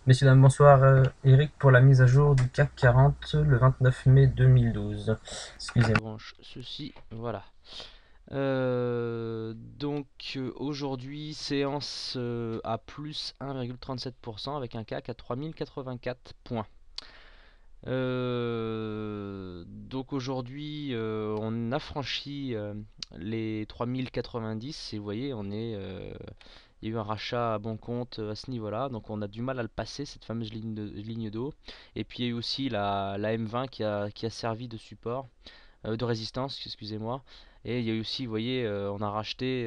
Messieurs, dames, bonsoir. Eric pour la mise à jour du CAC 40 le 29 mai 2012. Excusez-moi. Branche ceci, voilà. Aujourd'hui, séance à plus 1,37% avec un CAC à 3084 points. Donc aujourd'hui, on a franchi les 3090 et vous voyez, il y a eu un rachat à bon compte à ce niveau-là, donc on a du mal à le passer, cette fameuse ligne d'eau. Et puis il y a eu aussi la M20 qui a servi de support, de résistance, excusez-moi. Et il y a eu aussi, vous voyez, on a racheté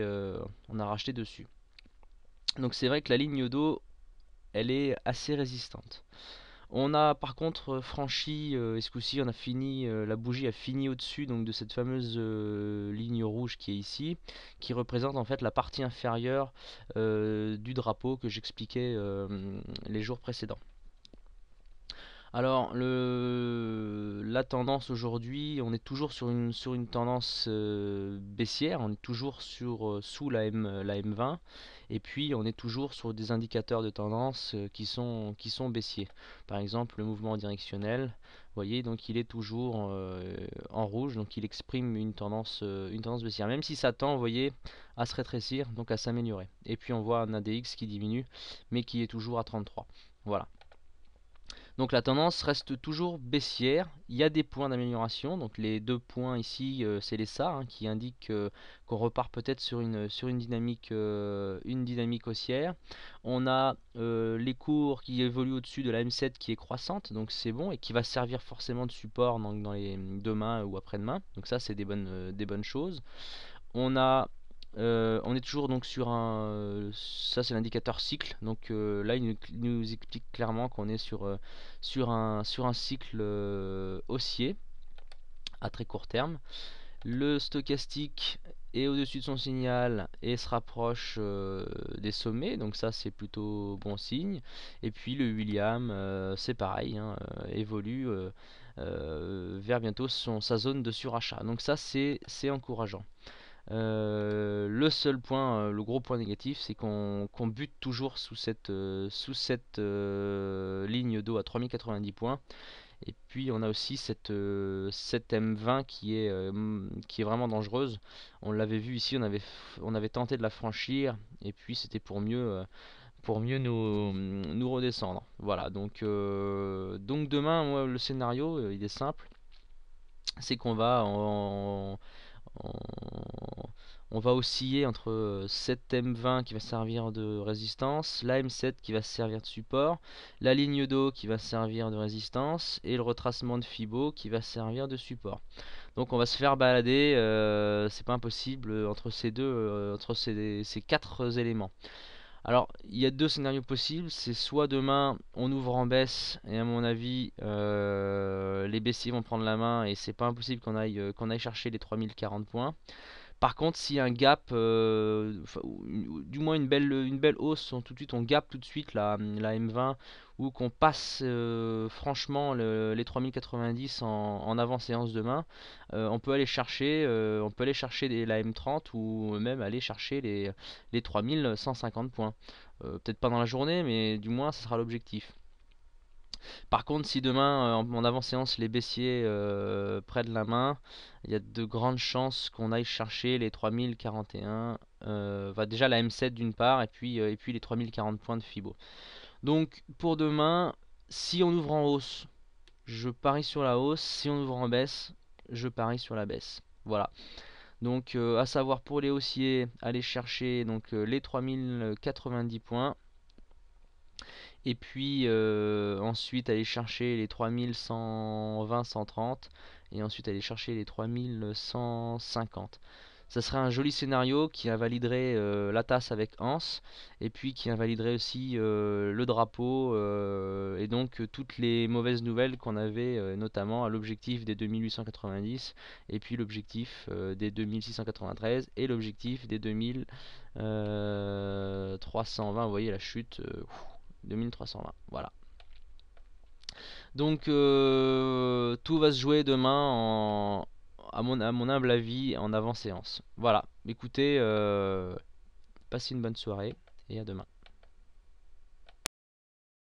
dessus. Donc c'est vrai que la ligne d'eau, elle est assez résistante. On a par contre franchi, et ce coup-ci on a fini, la bougie a fini au-dessus donc de cette fameuse ligne rouge qui est ici, qui représente en fait la partie inférieure du drapeau que j'expliquais les jours précédents. Alors la tendance aujourd'hui, on est toujours sur une tendance baissière, on est toujours sous la M20 et puis on est toujours sur des indicateurs de tendance qui sont baissiers. Par exemple le mouvement directionnel, vous voyez donc il est toujours en rouge, donc il exprime une tendance baissière, même si ça tend, vous voyez, à se rétrécir, donc à s'améliorer. Et puis on voit un ADX qui diminue, mais qui est toujours à 33. Voilà. Donc la tendance reste toujours baissière. Il y a des points d'amélioration. Donc les deux points ici, c'est les SAR qui indiquent qu'on repart peut-être sur une dynamique haussière. On a les cours qui évoluent au-dessus de la M7 qui est croissante, donc c'est bon et qui va servir forcément de support dans les demain ou après-demain. Donc ça, c'est des bonnes choses. On a on est toujours donc sur ça c'est l'indicateur cycle, donc là il nous explique clairement qu'on est sur un cycle haussier à très court terme. Le stochastique est au-dessus de son signal et se rapproche des sommets, donc ça c'est plutôt bon signe. Et puis le William, c'est pareil, hein, évolue vers bientôt sa zone de surachat. Donc ça c'est encourageant. Le seul point, le gros point négatif, c'est qu'on bute toujours sous cette ligne d'eau à 3090 points. Et puis on a aussi cette M20 qui est vraiment dangereuse. On l'avait vu ici, on avait tenté de la franchir, et puis c'était pour mieux nous redescendre. Voilà, donc demain, moi, le scénario, il est simple. C'est qu'on va on, on va osciller entre cette M20 qui va servir de résistance, la M7 qui va servir de support, la ligne d'eau qui va servir de résistance et le retracement de Fibo qui va servir de support. Donc on va se faire balader, c'est pas impossible entre ces quatre éléments. Alors, il y a deux scénarios possibles. C'est soit demain on ouvre en baisse et à mon avis les baissiers vont prendre la main et c'est pas impossible qu'on aille chercher les 3040 points. Par contre, s'il y a un gap, ou du moins une belle hausse, tout de suite on gap tout de suite la M20 ou qu'on passe franchement les 3090 en avant séance demain, on peut aller chercher la M30 ou même aller chercher les 3150 points. Peut-être pas dans la journée, mais du moins ce sera l'objectif. Par contre, si demain en avant-séance les baissiers prennent la main, il y a de grandes chances qu'on aille chercher les 3041, déjà la M7 d'une part, et puis les 3040 points de Fibo. Donc pour demain, si on ouvre en hausse, je parie sur la hausse. Si on ouvre en baisse, je parie sur la baisse. Voilà. Donc à savoir pour les haussiers, aller chercher donc les 3090 points. Et puis ensuite aller chercher les 3120-130 et ensuite aller chercher les 3150. Ça serait un joli scénario qui invaliderait la tasse avec Anse et puis qui invaliderait aussi le drapeau et donc toutes les mauvaises nouvelles qu'on avait notamment à l'objectif des 2890 et puis l'objectif des 2693 et l'objectif des 2320. Vous voyez la chute, 2320, voilà. Donc tout va se jouer demain à mon humble avis en avant-séance. Voilà, écoutez, passez une bonne soirée et à demain.